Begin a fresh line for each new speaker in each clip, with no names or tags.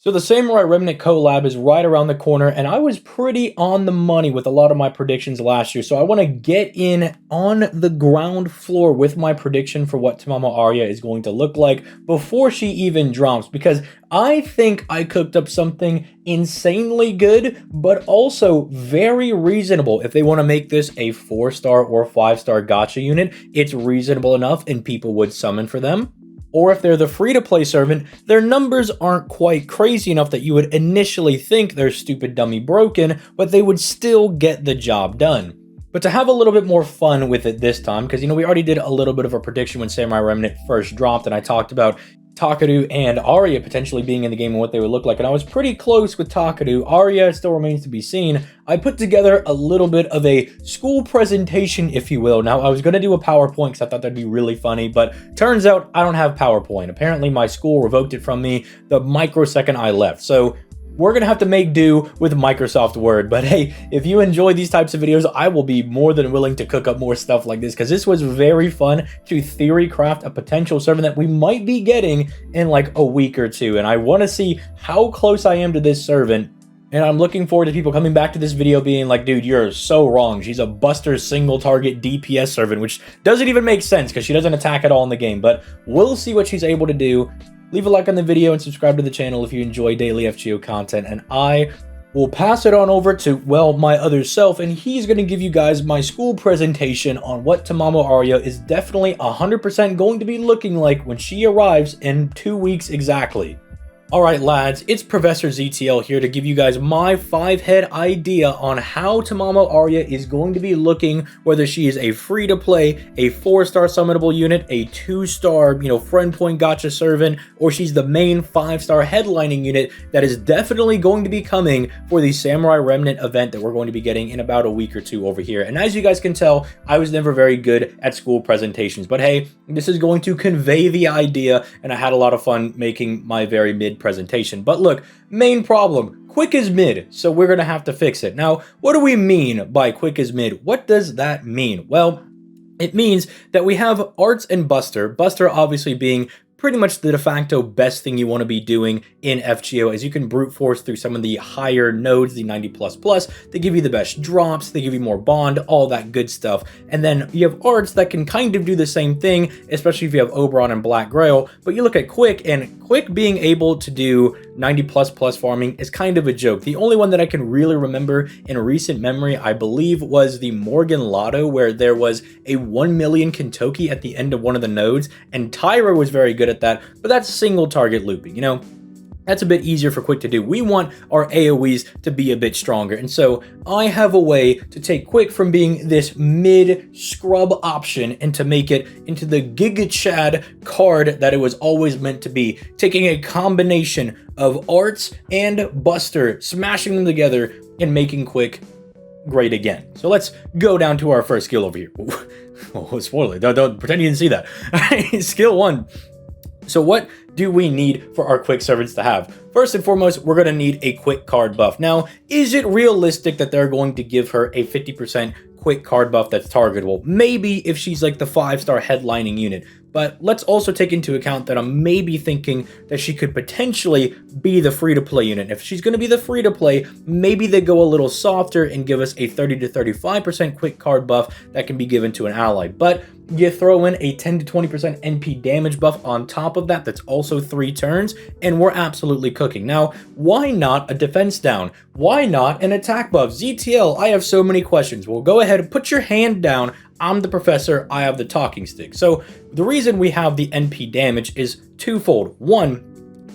So the Samurai Remnant collab is right around the corner, and I was pretty on the money with a lot of my predictions last year. So I want to get in on the ground floor with my prediction for what Tamamo Aria is going to look like before she even drops, because I think I cooked up something insanely good, but also very reasonable. If they want to make this a 4-star or 5-star gacha unit, it's reasonable enough and people would summon for them. Or if they're the free-to-play servant, their numbers aren't quite crazy enough that you would initially think they're stupid, dummy, broken, but they would still get the job done. But to have a little bit more fun with it this time, because, we already did a little bit of a prediction when Samurai Remnant first dropped, and I talked about Takeru and Aria potentially being in the game and what they would look like, and I was pretty close with Takeru. Aria still remains to be seen. I put together a little bit of a school presentation, if you will. Now, I was going to do a PowerPoint because I thought that'd be really funny, but turns out I don't have PowerPoint. Apparently, my school revoked it from me the microsecond I left, so we're going to have to make do with Microsoft Word. But hey, if you enjoy these types of videos, I will be more than willing to cook up more stuff like this, because this was very fun to theory craft a potential servant that we might be getting in like a week or two. And I want to see how close I am to this servant. And I'm looking forward to people coming back to this video being like, dude, you're so wrong. She's a Buster single target DPS servant, which doesn't even make sense because she doesn't attack at all in the game. But we'll see what she's able to do. Leave a like on the video and subscribe to the channel if you enjoy daily FGO content, and I will pass it on over to, well, my other self, and he's going to give you guys my school presentation on what Tamamo Aria is definitely 100% going to be looking like when she arrives in 2 weeks exactly. Alright lads, it's Professor ZTL here to give you guys my 5-head idea on how Tamamo Aria is going to be looking, whether she is a free-to-play, a 4-star summonable unit, a 2-star, friend point gacha servant, or she's the main 5-star headlining unit that is definitely going to be coming for the Samurai Remnant event that we're going to be getting in about a week or two over here. And as you guys can tell, I was never very good at school presentations, but hey, this is going to convey the idea, and I had a lot of fun making my very mid presentation. But look, main problem, quick is mid, so we're gonna have to fix it. Now, what do we mean by quick is mid? What does that mean? Well, it means that we have Arts and Buster, Buster obviously being pretty much the de facto best thing you want to be doing in FGO, as you can brute force through some of the higher nodes, the 90++, they give you the best drops, they give you more bond, all that good stuff. And then you have Arts that can kind of do the same thing, especially if you have Oberon and Black Grail, but you look at Quick, and Quick being able to do 90++ farming is kind of a joke. The only one that I can really remember in recent memory, I believe, was the Morgan Lotto, where there was a 1 million Kentucky at the end of one of the nodes, and Tyra was very good at that, but that's single target looping, that's a bit easier for Quick to do. We want our AoEs to be a bit stronger, and so I have a way to take Quick from being this mid scrub option and to make it into the Giga Chad card that it was always meant to be, taking a combination of Arts and Buster, smashing them together and making Quick great again. So let's go down to our first skill over here. Oh, spoiler, don't pretend you didn't see that. Skill 1. So what do we need for our Quick servants to have? First and foremost, we're going to need a Quick card buff. Now, is it realistic that they're going to give her a 50% Quick card buff that's targetable? Maybe if she's like the 5-star headlining unit. But let's also take into account that I'm maybe thinking that she could potentially be the free-to-play unit. If she's going to be the free-to-play, maybe they go a little softer and give us a 30 to 35% Quick card buff that can be given to an ally. But you throw in a 10 to 20% NP damage buff on top of that, that's also 3 turns, and we're absolutely cooking. Now, why not a defense down? Why not an attack buff? ZTL, I have so many questions. Well, go ahead and put your hand down. I'm the professor, I have the talking stick. So the reason we have the NP damage is twofold. One,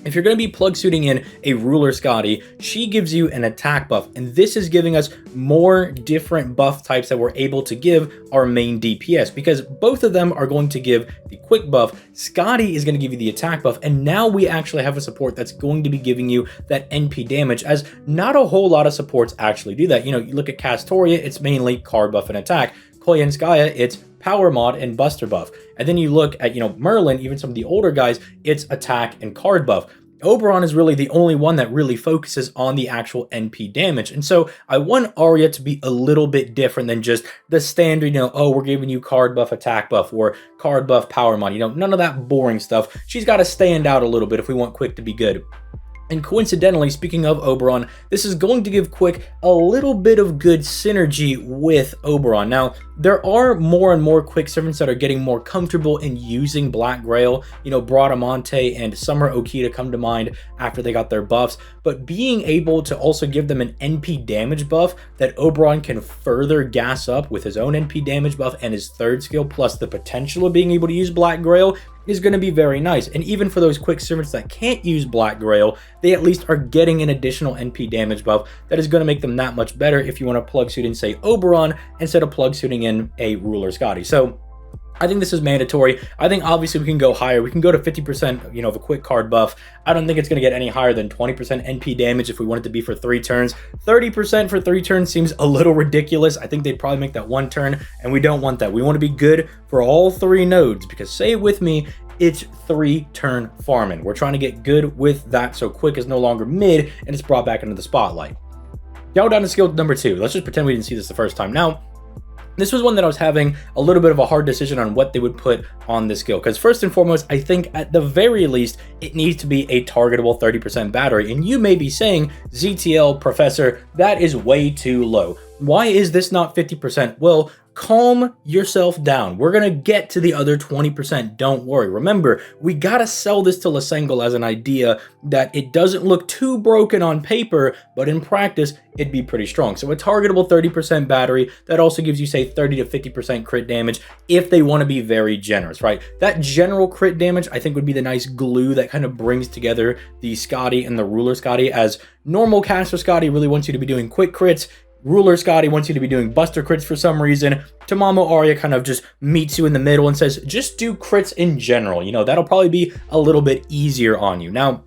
if you're going to be plug suiting in a Ruler Scotty, she gives you an attack buff, and this is giving us more different buff types that we're able to give our main DPS, because both of them are going to give the quick buff. Scotty is going to give you the attack buff, and now we actually have a support that's going to be giving you that NP damage, as not a whole lot of supports actually do that. You look at Castoria, it's mainly card buff and attack. Koyanskaya, it's power mod and buster buff. And then you look at, Merlin, even some of the older guys, it's attack and card buff. Oberon is really the only one that really focuses on the actual NP damage. And so I want Aria to be a little bit different than just the standard, oh, we're giving you card buff, attack buff, or card buff, power mod. None of that boring stuff. She's got to stand out a little bit if we want Quick to be good. And coincidentally, speaking of Oberon, this is going to give Quick a little bit of good synergy with Oberon. Now, there are more and more Quick servants that are getting more comfortable in using Black Grail. You know, Bradamante and Summer Okita come to mind after they got their buffs. But being able to also give them an NP damage buff that Oberon can further gas up with his own NP damage buff and his third skill, plus the potential of being able to use Black Grail, is going to be very nice. And even for those Quick servants that can't use Black Grail, they at least are getting an additional NP damage buff that is going to make them that much better if you want to plug suit in, say, Oberon instead of plug suiting in a Ruler Scotty. So I think this is mandatory. I think obviously we can go higher. We can go to 50%, you know, of a quick card buff. I don't think it's going to get any higher than 20% NP damage if we want it to be for 3 turns. 30% for 3 turns seems a little ridiculous. I think they'd probably make that 1 turn, and we don't want that. We want to be good for all 3 nodes, because say it with me, it's 3-turn farming. We're trying to get good with that, so quick is no longer mid and it's brought back into the spotlight. Now down to skill number 2. Let's just pretend we didn't see this the first time. Now, this was one that I was having a little bit of a hard decision on what they would put on this skill. Because first and foremost, I think at the very least, it needs to be a targetable 30% battery. And you may be saying, ZTL, Professor, that is way too low. Why is this not 50%? Well, calm yourself down. We're going to get to the other 20%. Don't worry. Remember, we got to sell this to Lasengel as an idea that it doesn't look too broken on paper, but in practice, it'd be pretty strong. So a targetable 30% battery that also gives you, say, 30 to 50% crit damage if they want to be very generous, right? That general crit damage, I think, would be the nice glue that kind of brings together the Scotty and the Ruler Scotty, as normal caster Scotty really wants you to be doing quick crits. Ruler Scotty wants you to be doing buster crits for some reason. Tamamo Aria kind of just meets you in the middle and says, just do crits in general. You know, that'll probably be a little bit easier on you. Now,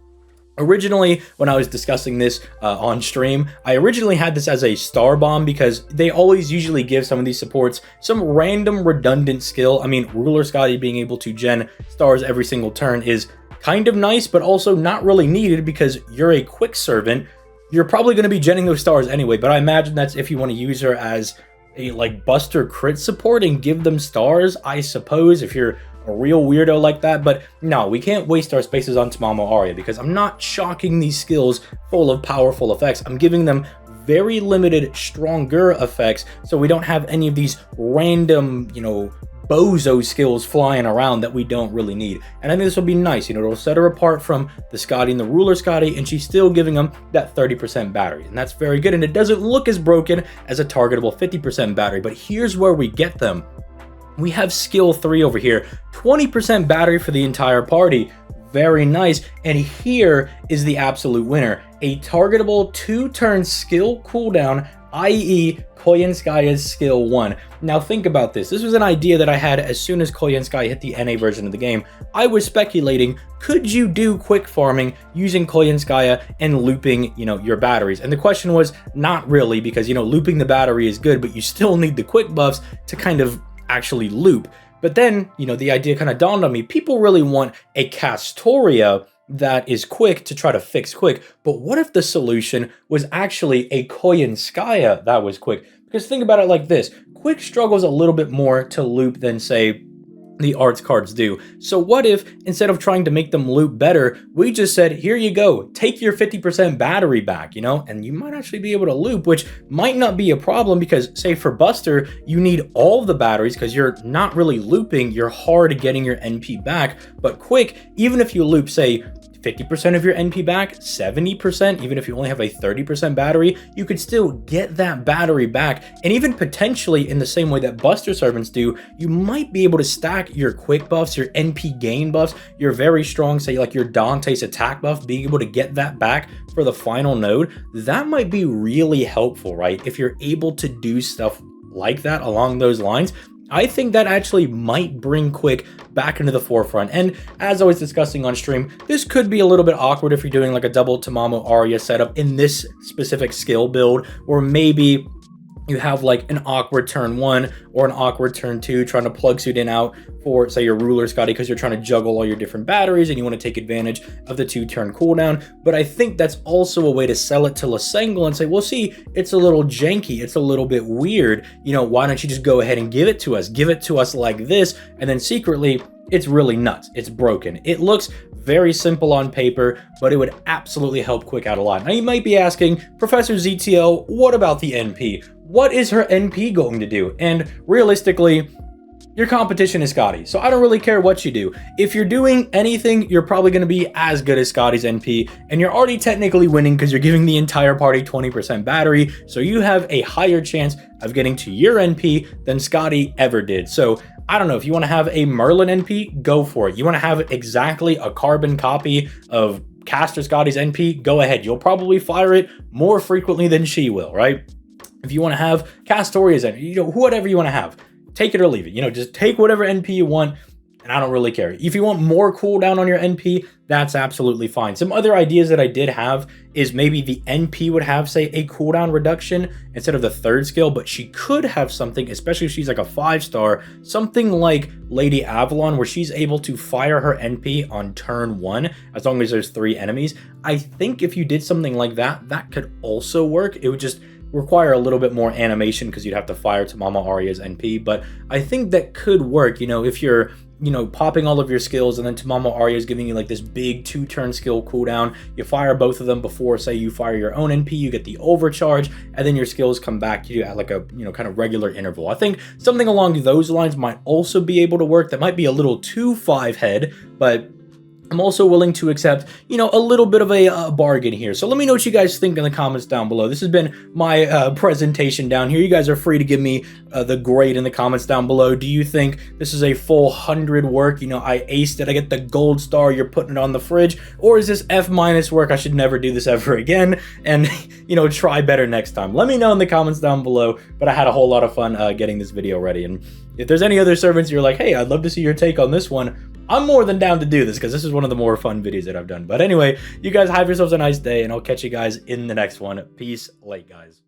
originally, when I was discussing this on stream, I originally had this as a star bomb because they always usually give some of these supports some random redundant skill. I mean, Ruler Scotty being able to gen stars every single turn is kind of nice, but also not really needed because you're a quick servant. You're probably going to be genning those stars anyway, but I imagine that's if you want to use her as a like buster crit support and give them stars, I suppose, if you're a real weirdo like that. But no, we can't waste our spaces on Tamamo Aria because I'm not shocking these skills full of powerful effects. I'm giving them very limited, stronger effects, so we don't have any of these random, you know, bozo skills flying around that we don't really need. And I think this will be nice. You know, it'll set her apart from the Scotty and the Ruler Scotty, and she's still giving them that 30% battery. And that's very good. And it doesn't look as broken as a targetable 50% battery. But here's where we get them. We have skill 3 over here. 20% battery for the entire party. Very nice. And here is the absolute winner. A targetable 2-turn skill cooldown, i.e. Koyenskaya's skill 1. Now think about this. This was an idea that I had as soon as Koyenskaya hit the NA version of the game. I was speculating, could you do quick farming using Koyenskaya and looping, you know, your batteries? And the question was not really, because, you know, looping the battery is good, but you still need the quick buffs to kind of actually loop. But then, you know, the idea kind of dawned on me. People really want a Castoria that is quick to try to fix quick. But what if the solution was actually a Koyenskaya that was quick? Because think about it like this. Quick struggles a little bit more to loop than, say, the arts cards do. So what if, instead of trying to make them loop better, we just said, here you go, take your 50% battery back, you know, and you might actually be able to loop, which might not be a problem because, say, for Buster, you need all the batteries because you're not really looping, you're hard getting your NP back. But quick, even if you loop, say, 50% of your NP back, 70%, even if you only have a 30% battery, you could still get that battery back. And even potentially in the same way that Buster Servants do, you might be able to stack your quick buffs, your NP gain buffs, your very strong, say like your Dante's attack buff, being able to get that back for the final node. That might be really helpful, right? If you're able to do stuff like that along those lines, I think that actually might bring quick back into the forefront. And as I was discussing on stream, this could be a little bit awkward if you're doing like a double Tamamo Aria setup in this specific skill build, or maybe you have like an awkward turn 1 or an awkward turn 2 trying to plug suit in out for, say, your ruler Scotty, because you're trying to juggle all your different batteries and you want to take advantage of the 2-turn cooldown. But I think that's also a way to sell it to Lasengle and say, well, see, it's a little janky, it's a little bit weird, you know, why don't you just go ahead and give it to us like this, and then secretly it's really nuts, it's broken. It looks very simple on paper, but it would absolutely help Quick out a lot. Now you might be asking, Professor ZTO, what about the NP? What is her NP going to do? And realistically, your competition is Scotty, so I don't really care what you do. If you're doing anything, you're probably going to be as good as Scotty's NP, and you're already technically winning because you're giving the entire party 20% battery, so you have a higher chance of getting to your NP than Scotty ever did. So I don't know, if you want to have a Merlin NP, go for it. You want to have exactly a carbon copy of Caster Scotty's NP, go ahead. You'll probably fire it more frequently than she will, right? If you want to have Castoria's NP, you know, whatever you want to have, take it or leave it. You know, just take whatever NP you want, and I don't really care. If you want more cooldown on your NP, that's absolutely fine. Some other ideas that I did have is maybe the NP would have, say, a cooldown reduction instead of the 3rd skill, but she could have something, especially if she's like a 5-star, something like Lady Avalon, where she's able to fire her NP on turn 1 as long as there's 3 enemies. I think if you did something like that, that could also work. It would just require a little bit more animation because you'd have to fire to Mama Aria's NP, but I think that could work, you know, if you're, you know, popping all of your skills and then Tamama Aria is giving you like this big 2-turn skill cooldown. You fire both of them before, say, you fire your own NP, you get the overcharge, and then your skills come back to you at like a, you know, kind of regular interval. I think something along those lines might also be able to work. That might be a little too 5-head, but I'm also willing to accept, you know, a little bit of a bargain here. So let me know what you guys think in the comments down below. This has been my presentation down here. You guys are free to give me the grade in the comments down below. Do you think this is a full 100 work? You know, I aced it, I get the gold star, you're putting it on the fridge? Or is this F- work? I should never do this ever again, and, you know, try better next time. Let me know in the comments down below, but I had a whole lot of fun getting this video ready. And if there's any other servants you're like, hey, I'd love to see your take on this one, I'm more than down to do this because this is one of the more fun videos that I've done. But anyway, you guys have yourselves a nice day, and I'll catch you guys in the next one. Peace, late guys.